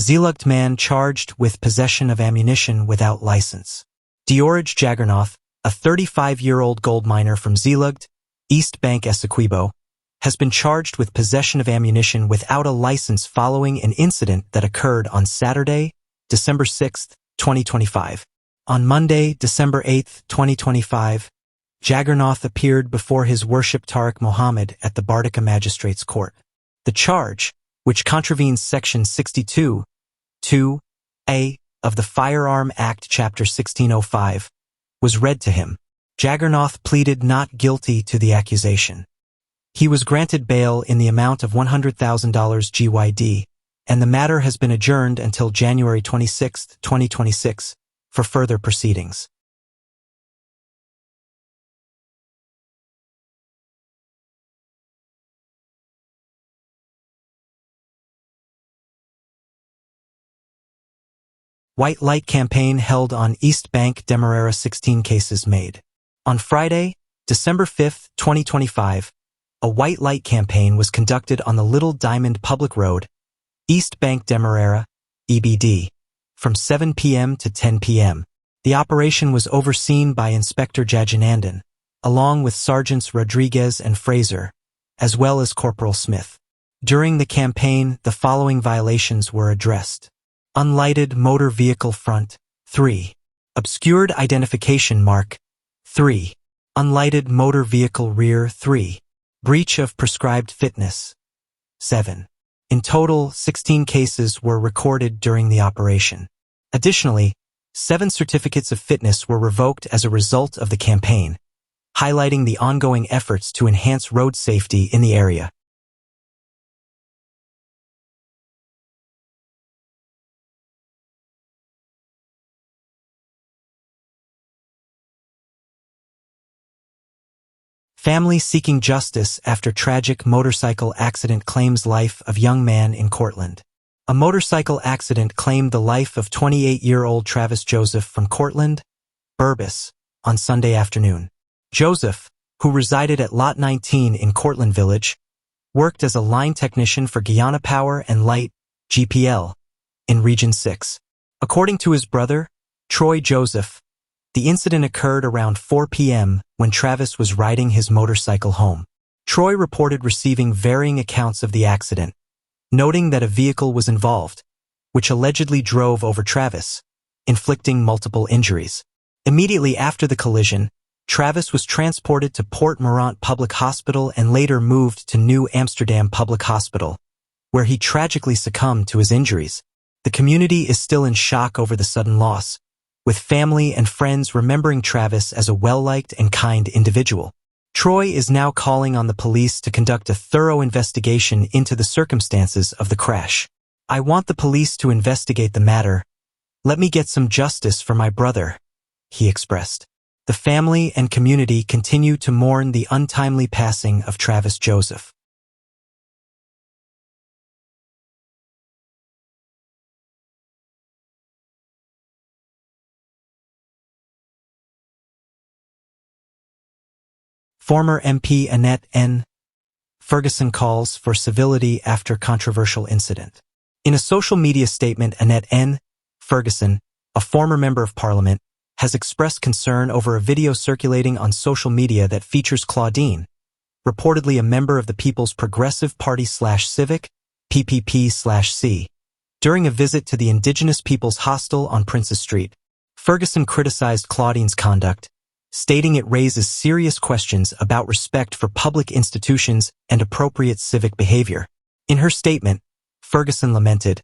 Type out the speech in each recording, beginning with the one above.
Zeelugt man charged with possession of ammunition without license. Dioraj Jagannath, a 35-year-old gold miner from Zeelugt, East Bank Essequibo, has been charged with possession of ammunition without a license following an incident that occurred on Saturday, December 6, 2025. On Monday, December 8, 2025, Jagannath appeared before His Worship Tariq Mohammed at the Bardika Magistrates Court. The charge, which contravenes Section 62, 2a of the Firearm Act Chapter 1605, was read to him. Jagannath pleaded not guilty to the accusation. He was granted bail in the amount of $100,000 GYD, and the matter has been adjourned until January 26, 2026, for further proceedings. White Light campaign held on East Bank Demerara, 16 cases made. On Friday, December 5, 2025, a White Light campaign was conducted on the Little Diamond Public Road, East Bank Demerara, EBD, from 7 p.m. to 10 p.m. The operation was overseen by Inspector Jajanandan, along with Sergeants Rodriguez and Fraser, as well as Corporal Smith. During the campaign, the following violations were addressed. Unlighted motor vehicle front, 3. Obscured identification mark, 3. Unlighted motor vehicle rear, 3. Breach of prescribed fitness, 7. In total, 16 cases were recorded during the operation. Additionally, 7 certificates of fitness were revoked as a result of the campaign, highlighting the ongoing efforts to enhance road safety in the area. Family seeking justice after tragic motorcycle accident claims life of young man in Cortland. A motorcycle accident claimed the life of 28-year-old Travis Joseph from Cortland, Burbus, on Sunday afternoon. Joseph, who resided at Lot 19 in Cortland Village, worked as a line technician for Guyana Power and Light, GPL, in Region 6. According to his brother, Troy Joseph, the incident occurred around 4 p.m. when Travis was riding his motorcycle home. Troy reported receiving varying accounts of the accident, noting that a vehicle was involved, which allegedly drove over Travis, inflicting multiple injuries. Immediately after the collision, Travis was transported to Port Morant Public Hospital and later moved to New Amsterdam Public Hospital, where he tragically succumbed to his injuries. The community is still in shock over the sudden loss, with family and friends remembering Travis as a well-liked and kind individual. Troy is now calling on the police to conduct a thorough investigation into the circumstances of the crash. I want the police to investigate the matter. Let me get some justice for my brother, he expressed. The family and community continue to mourn the untimely passing of Travis Joseph. Former MP Annette N. Ferguson calls for civility after controversial incident. In a social media statement, Annette N. Ferguson, a former member of Parliament, has expressed concern over a video circulating on social media that features Claudine, reportedly a member of the People's Progressive Party/Civic, PPP/C, during a visit to the Indigenous Peoples Hostel on Princes Street. Ferguson criticized Claudine's conduct, stating it raises serious questions about respect for public institutions and appropriate civic behavior. In her statement, Ferguson lamented,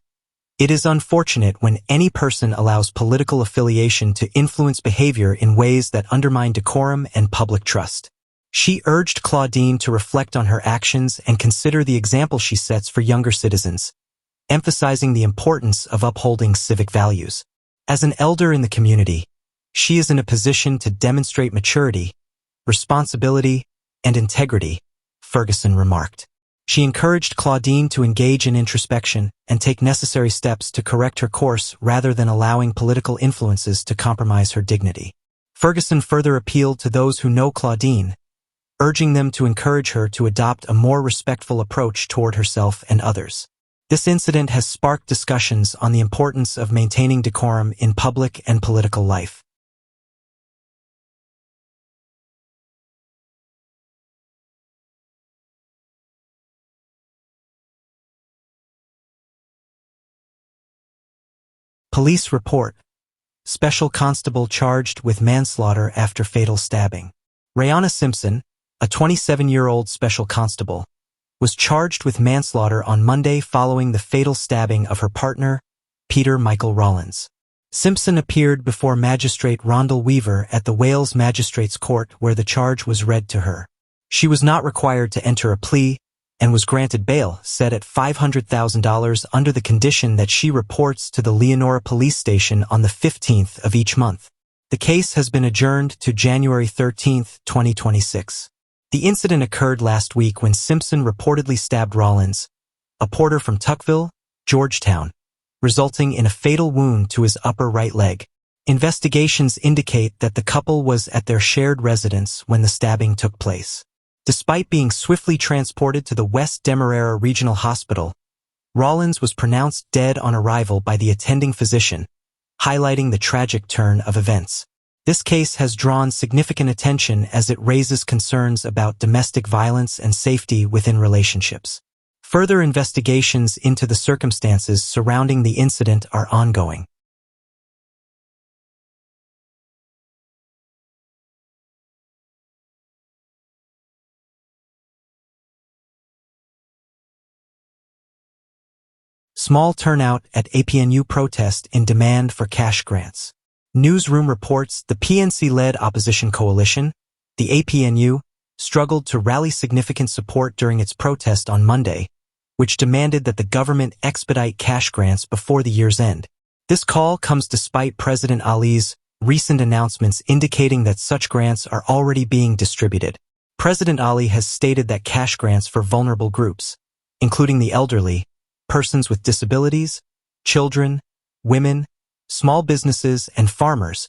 "It is unfortunate when any person allows political affiliation to influence behavior in ways that undermine decorum and public trust." She urged Claudine to reflect on her actions and consider the example she sets for younger citizens, emphasizing the importance of upholding civic values. As an elder in the community, she is in a position to demonstrate maturity, responsibility, and integrity, Ferguson remarked. She encouraged Claudine to engage in introspection and take necessary steps to correct her course rather than allowing political influences to compromise her dignity. Ferguson further appealed to those who know Claudine, urging them to encourage her to adopt a more respectful approach toward herself and others. This incident has sparked discussions on the importance of maintaining decorum in public and political life. Police report. Special constable charged with manslaughter after fatal stabbing. Rihanna Simpson, a 27-year-old special constable, was charged with manslaughter on Monday following the fatal stabbing of her partner, Peter Michael Rollins. Simpson appeared before Magistrate Rondell Weaver at the Wales Magistrates Court where the charge was read to her. She was not required to enter a plea and was granted bail set at $500,000 under the condition that she reports to the Leonora Police Station on the 15th of each month. The case has been adjourned to January 13, 2026. The incident occurred last week when Simpson reportedly stabbed Rollins, a porter from Tuckville, Georgetown, resulting in a fatal wound to his upper right leg. Investigations indicate that the couple was at their shared residence when the stabbing took place. Despite being swiftly transported to the West Demerara Regional Hospital, Rollins was pronounced dead on arrival by the attending physician, highlighting the tragic turn of events. This case has drawn significant attention as it raises concerns about domestic violence and safety within relationships. Further investigations into the circumstances surrounding the incident are ongoing. Small turnout at APNU protest in demand for cash grants. Newsroom reports the PNC-led opposition coalition, the APNU, struggled to rally significant support during its protest on Monday, which demanded that the government expedite cash grants before the year's end. This call comes despite President Ali's recent announcements indicating that such grants are already being distributed. President Ali has stated that cash grants for vulnerable groups, including the elderly, persons with disabilities, children, women, small businesses, and farmers,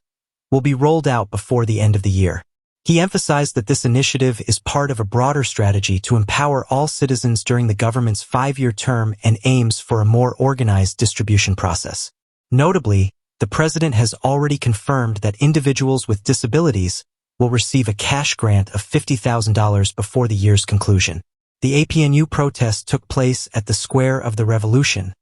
will be rolled out before the end of the year. He emphasized that this initiative is part of a broader strategy to empower all citizens during the government's 5-year term and aims for a more organized distribution process. Notably, the president has already confirmed that individuals with disabilities will receive a cash grant of $50,000 before the year's conclusion. The APNU protest took place at the Square of the Revolution,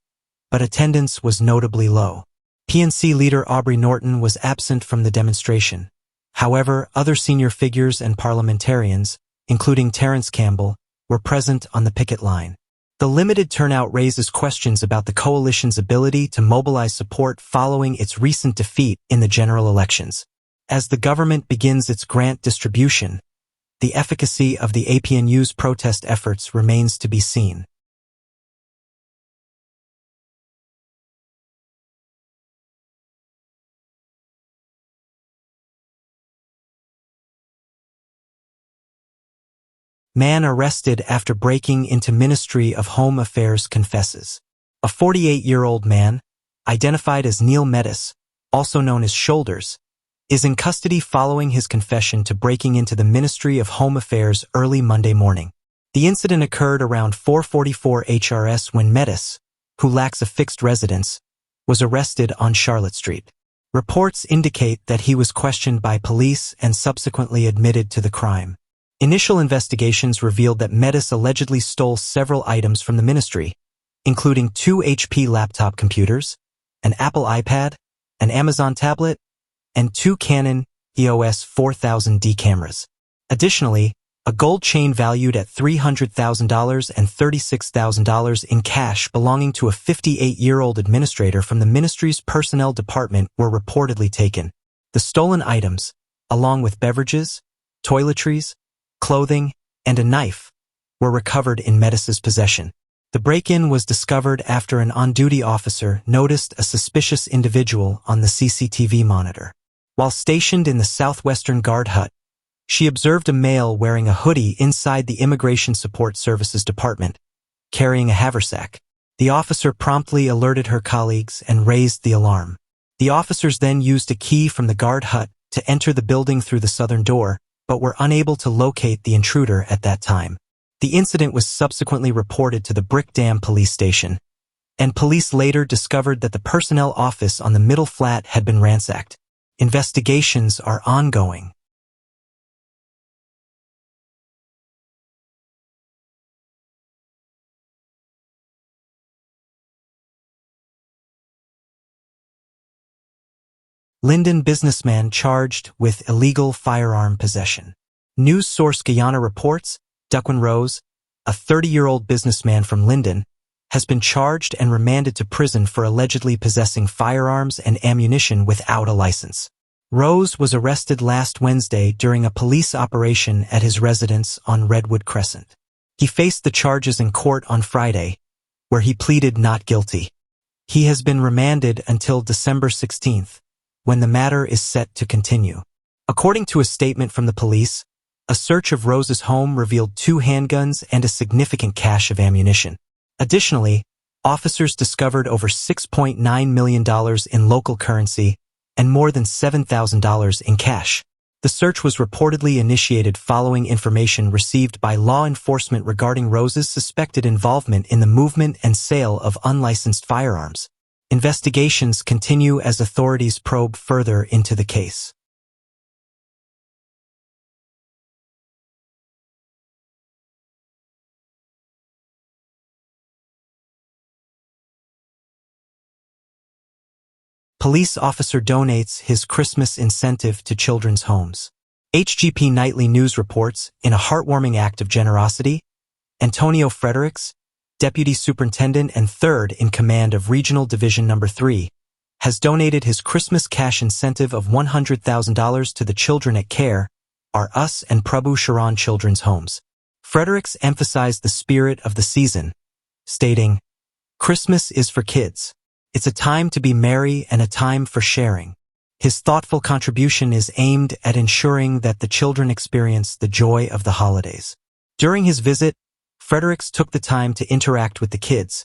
but attendance was notably low. PNC leader Aubrey Norton was absent from the demonstration. However, other senior figures and parliamentarians, including Terence Campbell, were present on the picket line. The limited turnout raises questions about the coalition's ability to mobilize support following its recent defeat in the general elections. As the government begins its grant distribution, the efficacy of the APNU's protest efforts remains to be seen. Man arrested after breaking into Ministry of Home Affairs confesses. A 48-year-old man, identified as Neil Metis, also known as Shoulders, is in custody following his confession to breaking into the Ministry of Home Affairs early Monday morning. The incident occurred around 4:44 HRS when Metis, who lacks a fixed residence, was arrested on Charlotte Street. Reports indicate that he was questioned by police and subsequently admitted to the crime. Initial investigations revealed that Metis allegedly stole several items from the ministry, including 2 HP laptop computers, an Apple iPad, an Amazon tablet, and 2 Canon EOS 4000D cameras. Additionally, a gold chain valued at $300,000 and $36,000 in cash belonging to a 58-year-old administrator from the ministry's personnel department were reportedly taken. The stolen items, along with beverages, toiletries, clothing, and a knife, were recovered in Metis's possession. The break-in was discovered after an on-duty officer noticed a suspicious individual on the CCTV monitor. While stationed in the southwestern guard hut, she observed a male wearing a hoodie inside the Immigration Support Services Department, carrying a haversack. The officer promptly alerted her colleagues and raised the alarm. The officers then used a key from the guard hut to enter the building through the southern door, but were unable to locate the intruder at that time. The incident was subsequently reported to the Brick Dam police station, and police later discovered that the personnel office on the middle flat had been ransacked. Investigations are ongoing. Linden businessman charged with illegal firearm possession. News source Guyana reports, Duquin Rose, a 30-year-old businessman from Linden, has been charged and remanded to prison for allegedly possessing firearms and ammunition without a license. Rose was arrested last Wednesday during a police operation at his residence on Redwood Crescent. He faced the charges in court on Friday, where he pleaded not guilty. He has been remanded until December 16th, when the matter is set to continue. According to a statement from the police, a search of Rose's home revealed 2 handguns and a significant cache of ammunition. Additionally, officers discovered over $6.9 million in local currency and more than $7,000 in cash. The search was reportedly initiated following information received by law enforcement regarding Rose's suspected involvement in the movement and sale of unlicensed firearms. Investigations continue as authorities probe further into the case. Police officer donates his Christmas incentive to children's homes. HGP Nightly News reports, in a heartwarming act of generosity, Antonio Fredericks, Deputy Superintendent and 3rd in command of Regional Division No. 3, has donated his Christmas cash incentive of $100,000 to the children at CARE, Our Us and Prabhu Sharan Children's Homes. Fredericks emphasized the spirit of the season, stating, "Christmas is for kids. It's a time to be merry and a time for sharing." His thoughtful contribution is aimed at ensuring that the children experience the joy of the holidays. During his visit, Fredericks took the time to interact with the kids,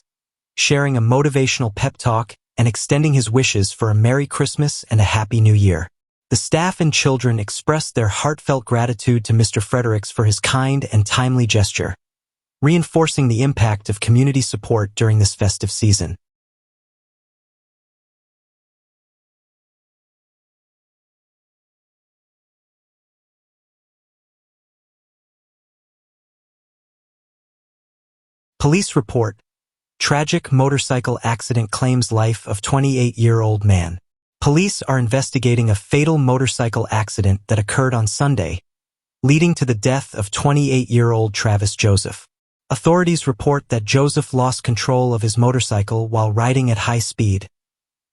sharing a motivational pep talk and extending his wishes for a Merry Christmas and a Happy New Year. The staff and children expressed their heartfelt gratitude to Mr. Fredericks for his kind and timely gesture, reinforcing the impact of community support during this festive season. Police report, tragic motorcycle accident claims life of 28-year-old man. Police are investigating a fatal motorcycle accident that occurred on Sunday, leading to the death of 28-year-old Travis Joseph. Authorities report that Joseph lost control of his motorcycle while riding at high speed,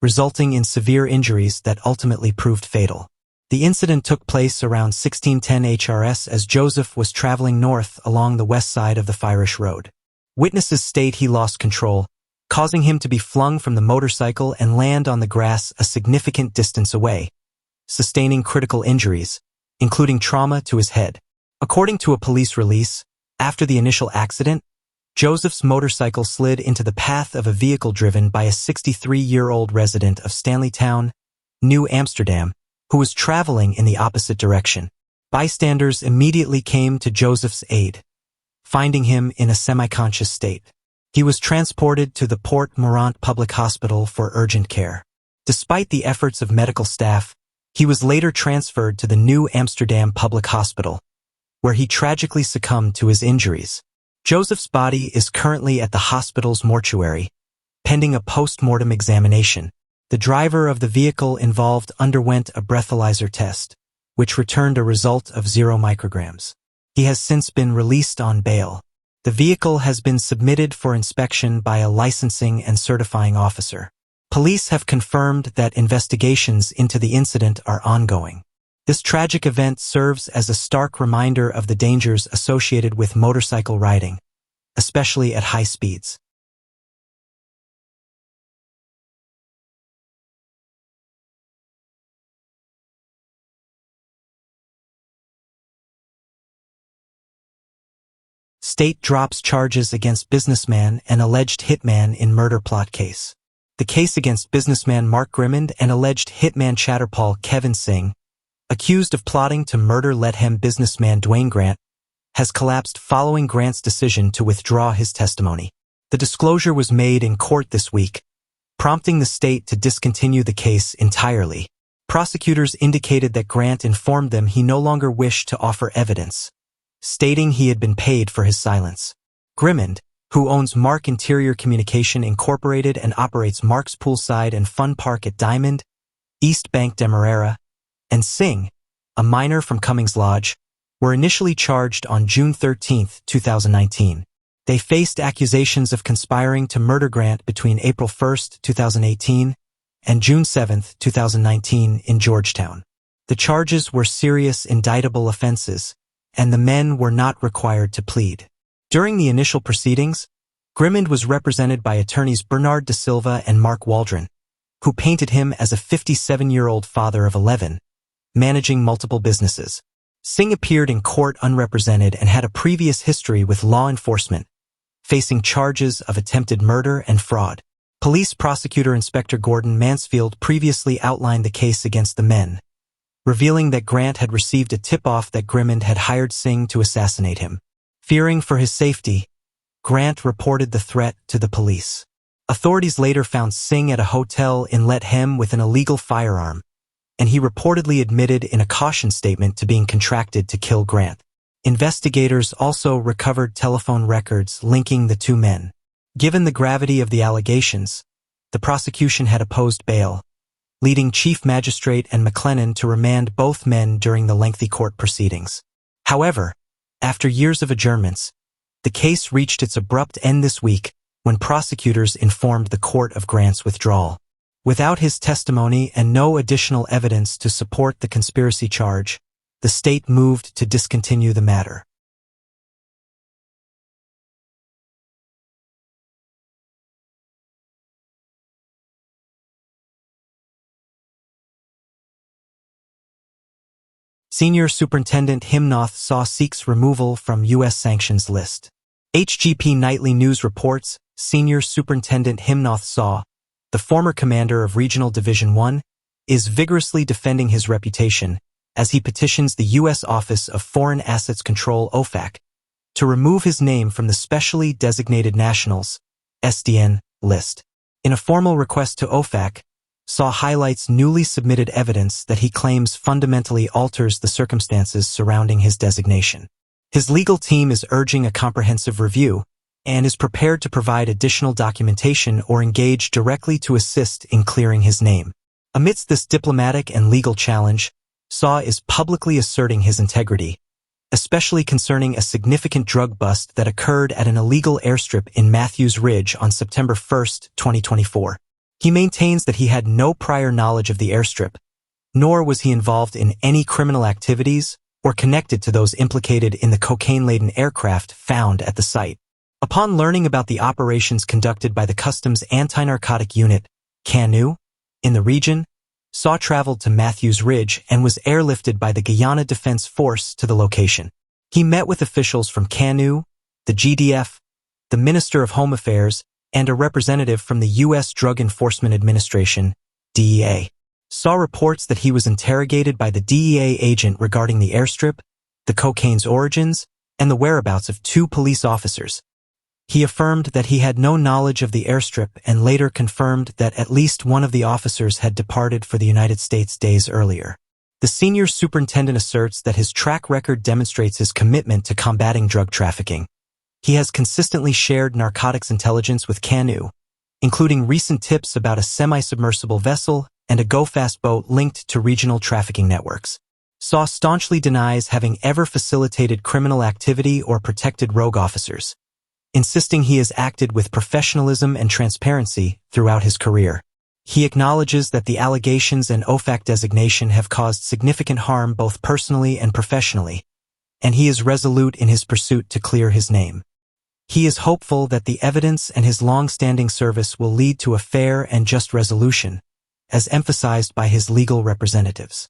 resulting in severe injuries that ultimately proved fatal. The incident took place around 1610 HRS as Joseph was traveling north along the west side of the Firish Road. Witnesses state he lost control, causing him to be flung from the motorcycle and land on the grass a significant distance away, sustaining critical injuries, including trauma to his head. According to a police release, after the initial accident, Joseph's motorcycle slid into the path of a vehicle driven by a 63-year-old resident of Stanleytown, New Amsterdam, who was traveling in the opposite direction. Bystanders immediately came to Joseph's aid, finding him in a semi-conscious state. He was transported to the Port Morant Public Hospital for urgent care. Despite the efforts of medical staff, he was later transferred to the New Amsterdam Public Hospital, where he tragically succumbed to his injuries. Joseph's body is currently at the hospital's mortuary, pending a post-mortem examination. The driver of the vehicle involved underwent a breathalyzer test, which returned a result of 0 micrograms. He has since been released on bail. The vehicle has been submitted for inspection by a licensing and certifying officer. Police have confirmed that investigations into the incident are ongoing. This tragic event serves as a stark reminder of the dangers associated with motorcycle riding, especially at high speeds. State drops charges against businessman and alleged hitman in murder plot case. The case against businessman Mark Grimmond and alleged hitman Chatterpal Kevin Singh, accused of plotting to murder Lethem businessman Dwayne Grant, has collapsed following Grant's decision to withdraw his testimony. The disclosure was made in court this week, prompting the state to discontinue the case entirely. Prosecutors indicated that Grant informed them he no longer wished to offer evidence, stating he had been paid for his silence. Grimmond, who owns Mark Interior Communication Incorporated and operates Mark's Poolside and Fun Park at Diamond, East Bank Demerara, and Singh, a minor from Cummings Lodge, were initially charged on June 13, 2019. They faced accusations of conspiring to murder Grant between April 1, 2018 and June 7, 2019 in Georgetown. The charges were serious indictable offenses, and the men were not required to plead. During the initial proceedings, Grimmond was represented by attorneys Bernard Da Silva and Mark Waldron, who painted him as a 57-year-old father of 11, managing multiple businesses. Singh appeared in court unrepresented and had a previous history with law enforcement, facing charges of attempted murder and fraud. Police Prosecutor Inspector Gordon Mansfield previously outlined the case against the men, revealing that Grant had received a tip-off that Grimmond had hired Singh to assassinate him. Fearing for his safety, Grant reported the threat to the police. Authorities later found Singh at a hotel in Lethem with an illegal firearm, and he reportedly admitted in a caution statement to being contracted to kill Grant. Investigators also recovered telephone records linking the two men. Given the gravity of the allegations, the prosecution had opposed bail, leading Chief Magistrate and McLennan to remand both men during the lengthy court proceedings. However, after years of adjournments, the case reached its abrupt end this week when prosecutors informed the court of Grant's withdrawal. Without his testimony and no additional evidence to support the conspiracy charge, the state moved to discontinue the matter. Senior Superintendent Himnoth Saw seeks removal from U.S. sanctions list. HGP Nightly News reports Senior Superintendent Himnoth Saw, the former commander of Regional Division 1, is vigorously defending his reputation as he petitions the U.S. Office of Foreign Assets Control (OFAC) to remove his name from the Specially Designated Nationals (SDN) list. In a formal request to OFAC, Saw highlights newly submitted evidence that he claims fundamentally alters the circumstances surrounding his designation. His legal team is urging a comprehensive review and is prepared to provide additional documentation or engage directly to assist in clearing his name. Amidst this diplomatic and legal challenge, Saw is publicly asserting his integrity, especially concerning a significant drug bust that occurred at an illegal airstrip in Matthews Ridge on September 1, 2024. He maintains that he had no prior knowledge of the airstrip, nor was he involved in any criminal activities or connected to those implicated in the cocaine-laden aircraft found at the site. Upon learning about the operations conducted by the Customs Anti-Narcotic Unit, CANU, in the region, Saw traveled to Matthews Ridge and was airlifted by the Guyana Defense Force to the location. He met with officials from CANU, the GDF, the Minister of Home Affairs, and a representative from the U.S. Drug Enforcement Administration, DEA. Saw reports that he was interrogated by the DEA agent regarding the airstrip, the cocaine's origins, and the whereabouts of two police officers. He affirmed that he had no knowledge of the airstrip and later confirmed that at least one of the officers had departed for the United States days earlier. The senior superintendent asserts that his track record demonstrates his commitment to combating drug trafficking. He has consistently shared narcotics intelligence with CANU, including recent tips about a semi-submersible vessel and a go-fast boat linked to regional trafficking networks. Saw staunchly denies having ever facilitated criminal activity or protected rogue officers, insisting he has acted with professionalism and transparency throughout his career. He acknowledges that the allegations and OFAC designation have caused significant harm both personally and professionally, and he is resolute in his pursuit to clear his name. He is hopeful that the evidence and his long-standing service will lead to a fair and just resolution, as emphasized by his legal representatives.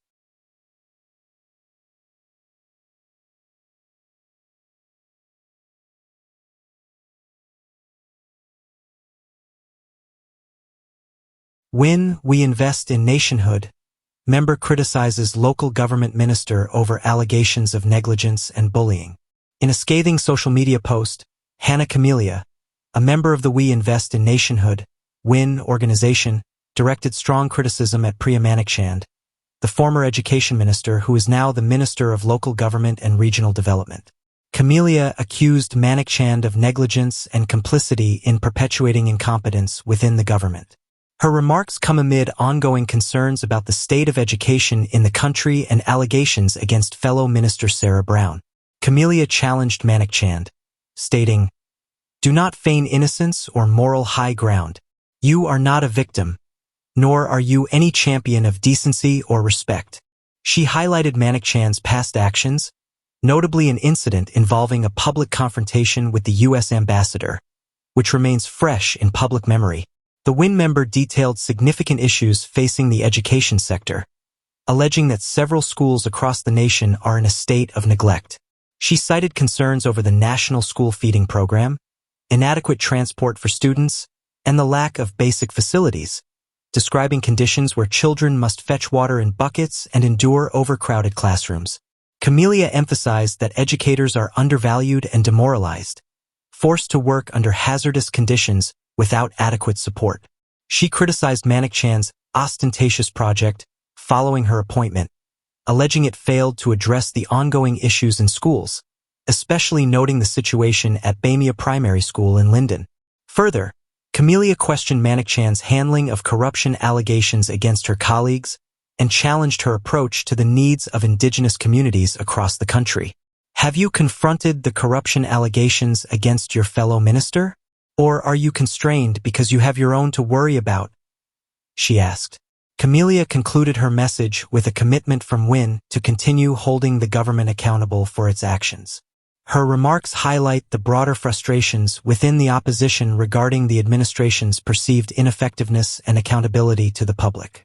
When we invest in nationhood, member criticizes local government minister over allegations of negligence and bullying. In a scathing social media post, Hannah Camellia, a member of the We Invest in Nationhood, WIN organization, directed strong criticism at Priya Manikchand, the former education minister who is now the Minister of Local Government and Regional Development. Camellia accused Manikchand of negligence and complicity in perpetuating incompetence within the government. Her remarks come amid ongoing concerns about the state of education in the country and allegations against fellow Minister Sarah Brown. Camellia challenged Manikchand, stating, "Do not feign innocence or moral high ground. You are not a victim, nor are you any champion of decency or respect." She highlighted Manikchand's past actions, notably an incident involving a public confrontation with the U.S. ambassador, which remains fresh in public memory. The WIN member detailed significant issues facing the education sector, alleging that several schools across the nation are in a state of neglect. She cited concerns over the national school feeding program, inadequate transport for students, and the lack of basic facilities, describing conditions where children must fetch water in buckets and endure overcrowded classrooms. Camellia emphasized that educators are undervalued and demoralized, forced to work under hazardous conditions without adequate support. She criticized Manikchand's ostentatious project following her appointment, alleging it failed to address the ongoing issues in schools, especially noting the situation at Bamia Primary School in Linden. Further, Camellia questioned Manikchand's handling of corruption allegations against her colleagues and challenged her approach to the needs of indigenous communities across the country. "Have you confronted the corruption allegations against your fellow minister? Or are you constrained because you have your own to worry about?" she asked. Camellia concluded her message with a commitment from WIN to continue holding the government accountable for its actions. Her remarks highlight the broader frustrations within the opposition regarding the administration's perceived ineffectiveness and accountability to the public.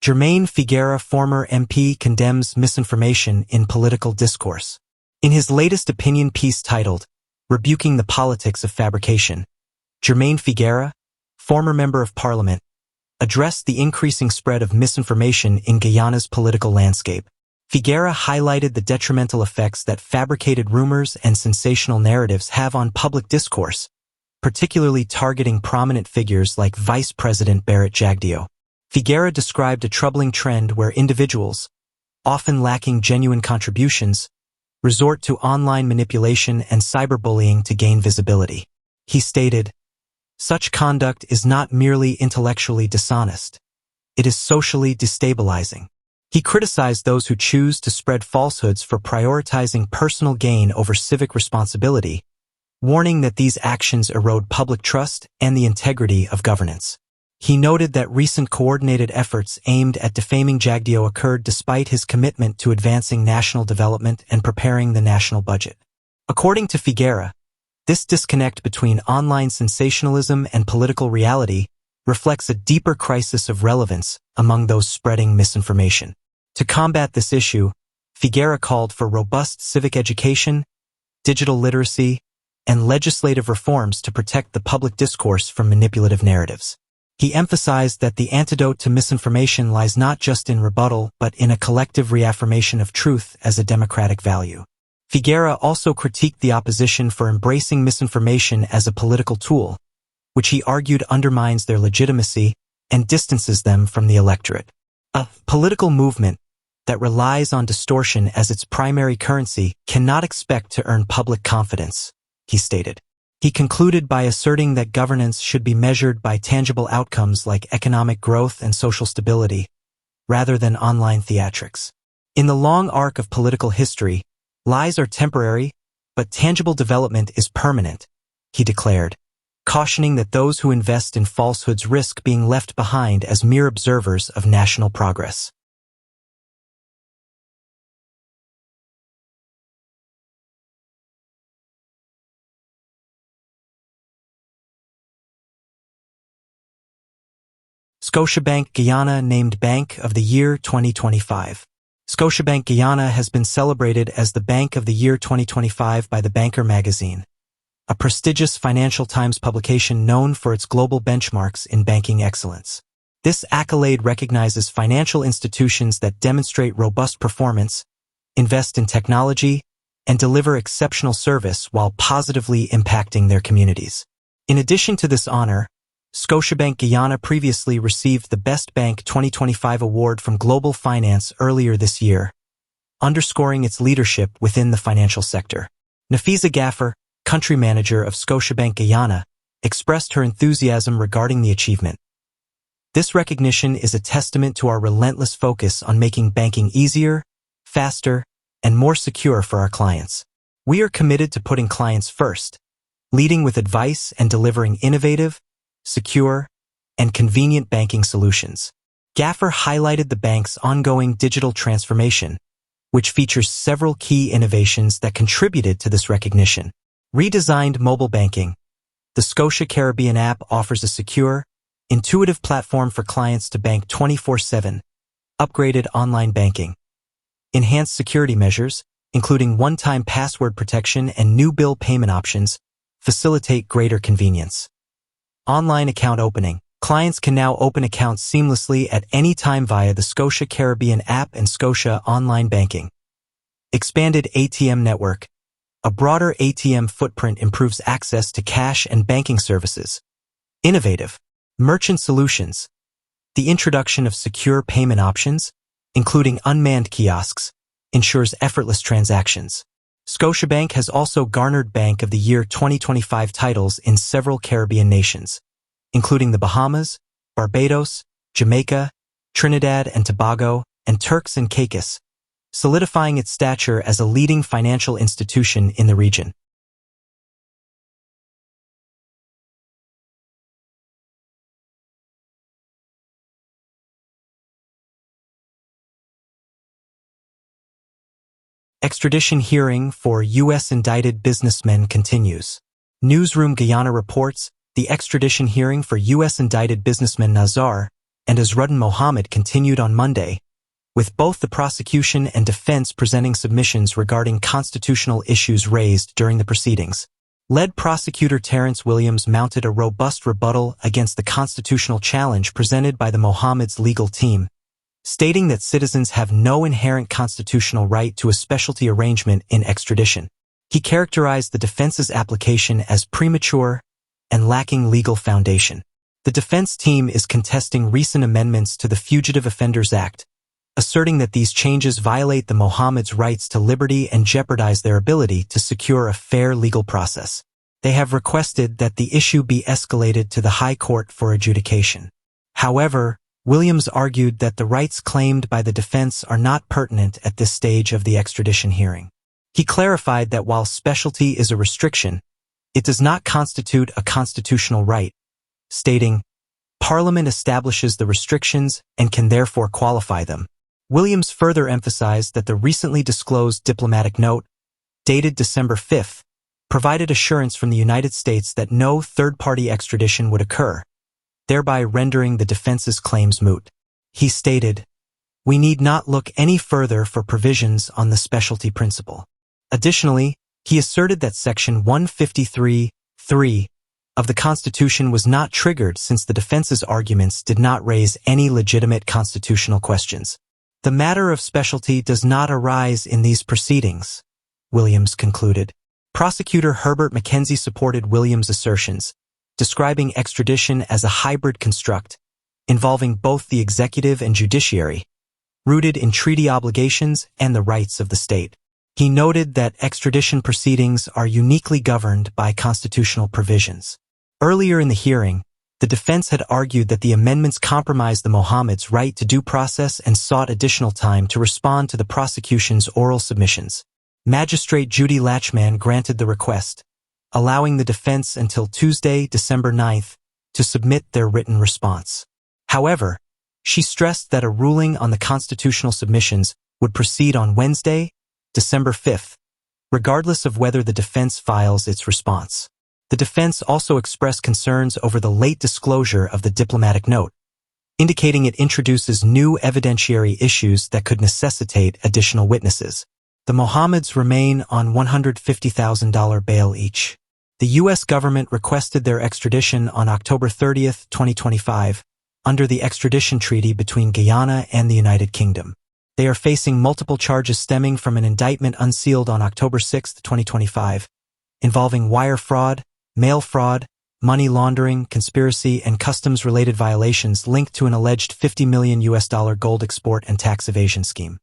Germain Figuera, former MP, condemns misinformation in political discourse. In his latest opinion piece titled, "Rebuking the Politics of Fabrication," Germain Figuera, former Member of Parliament, addressed the increasing spread of misinformation in Guyana's political landscape. Figuera highlighted the detrimental effects that fabricated rumors and sensational narratives have on public discourse, particularly targeting prominent figures like Vice President Barrett Jagdeo. Figuera described a troubling trend where individuals, often lacking genuine contributions, resort to online manipulation and cyberbullying to gain visibility. He stated, "Such conduct is not merely intellectually dishonest. It is socially destabilizing." He criticized those who choose to spread falsehoods for prioritizing personal gain over civic responsibility, warning that these actions erode public trust and the integrity of governance. He noted that recent coordinated efforts aimed at defaming Jagdeo occurred despite his commitment to advancing national development and preparing the national budget. According to Figuera, this disconnect between online sensationalism and political reality reflects a deeper crisis of relevance among those spreading misinformation. To combat this issue, Figuera called for robust civic education, digital literacy, and legislative reforms to protect the public discourse from manipulative narratives. He emphasized that the antidote to misinformation lies not just in rebuttal but in a collective reaffirmation of truth as a democratic value. Figuera also critiqued the opposition for embracing misinformation as a political tool, which he argued undermines their legitimacy and distances them from the electorate. A political movement that relies on distortion as its primary currency cannot expect to earn public confidence, he stated. He concluded by asserting that governance should be measured by tangible outcomes like economic growth and social stability, rather than online theatrics. In the long arc of political history, lies are temporary, but tangible development is permanent, he declared, cautioning that those who invest in falsehoods risk being left behind as mere observers of national progress. Scotiabank Guyana named Bank of the Year 2025. Scotiabank Guyana has been celebrated as the Bank of the Year 2025 by The Banker magazine, a prestigious Financial Times publication known for its global benchmarks in banking excellence. This accolade recognizes financial institutions that demonstrate robust performance, invest in technology, and deliver exceptional service while positively impacting their communities. In addition to this honor, Scotiabank Guyana previously received the Best Bank 2025 award from Global Finance earlier this year, underscoring its leadership within the financial sector. Nafisa Gaffer, country manager of Scotiabank Guyana, expressed her enthusiasm regarding the achievement. This recognition is a testament to our relentless focus on making banking easier, faster, and more secure for our clients. We are committed to putting clients first, leading with advice and delivering innovative, secure, and convenient banking solutions. Gaffer highlighted the bank's ongoing digital transformation, which features several key innovations that contributed to this recognition. Redesigned mobile banking. The Scotia Caribbean app offers a secure, intuitive platform for clients to bank 24/7, upgraded online banking. Enhanced security measures, including one-time password protection and new bill payment options, facilitate greater convenience. Online account opening. Clients can now open accounts seamlessly at any time via the Scotia Caribbean app and Scotia Online Banking. Expanded ATM network. A broader ATM footprint improves access to cash and banking services. Innovative. Merchant solutions. The introduction of secure payment options, including unmanned kiosks, ensures effortless transactions. Scotiabank has also garnered Bank of the Year 2025 titles in several Caribbean nations, including the Bahamas, Barbados, Jamaica, Trinidad and Tobago, and Turks and Caicos, solidifying its stature as a leading financial institution in the region. Extradition hearing for U.S. indicted businessmen continues. Newsroom Guyana reports the extradition hearing for U.S. indicted businessmen Nazar and Azruddin Mohammed continued on Monday, with both the prosecution and defense presenting submissions regarding constitutional issues raised during the proceedings. Lead prosecutor Terrence Williams mounted a robust rebuttal against the constitutional challenge presented by the Mohammed's legal team, stating that citizens have no inherent constitutional right to a specialty arrangement in extradition. He characterized the defense's application as premature and lacking legal foundation. The defense team is contesting recent amendments to the Fugitive Offenders Act, asserting that these changes violate the Mohammed's rights to liberty and jeopardize their ability to secure a fair legal process. They have requested that the issue be escalated to the High Court for adjudication. However, Williams argued that the rights claimed by the defense are not pertinent at this stage of the extradition hearing. He clarified that while specialty is a restriction, it does not constitute a constitutional right, stating, "Parliament establishes the restrictions and can therefore qualify them." Williams further emphasized that the recently disclosed diplomatic note, dated December 5th, provided assurance from the United States that no third-party extradition would occur, thereby rendering the defense's claims moot. He stated, "We need not look any further for provisions on the specialty principle." Additionally, he asserted that Section 153(3) of the Constitution was not triggered since the defense's arguments did not raise any legitimate constitutional questions. "The matter of specialty does not arise in these proceedings," Williams concluded. Prosecutor Herbert McKenzie supported Williams' assertions, describing extradition as a hybrid construct involving both the executive and judiciary, rooted in treaty obligations and the rights of the state. He noted that extradition proceedings are uniquely governed by constitutional provisions. Earlier in the hearing, the defense had argued that the amendments compromised the Mohammed's right to due process and sought additional time to respond to the prosecution's oral submissions. Magistrate Judy Latchman granted the request, allowing the defense until Tuesday, December 9th, to submit their written response. However, she stressed that a ruling on the constitutional submissions would proceed on Wednesday, December 5th, regardless of whether the defense files its response. The defense also expressed concerns over the late disclosure of the diplomatic note, indicating it introduces new evidentiary issues that could necessitate additional witnesses. The Mohammeds remain on $150,000 bail each. The U.S. government requested their extradition on October 30, 2025, under the extradition treaty between Guyana and the United Kingdom. They are facing multiple charges stemming from an indictment unsealed on October 6, 2025, involving wire fraud, mail fraud, money laundering, conspiracy, and customs-related violations linked to an alleged $50 million gold export and tax evasion scheme.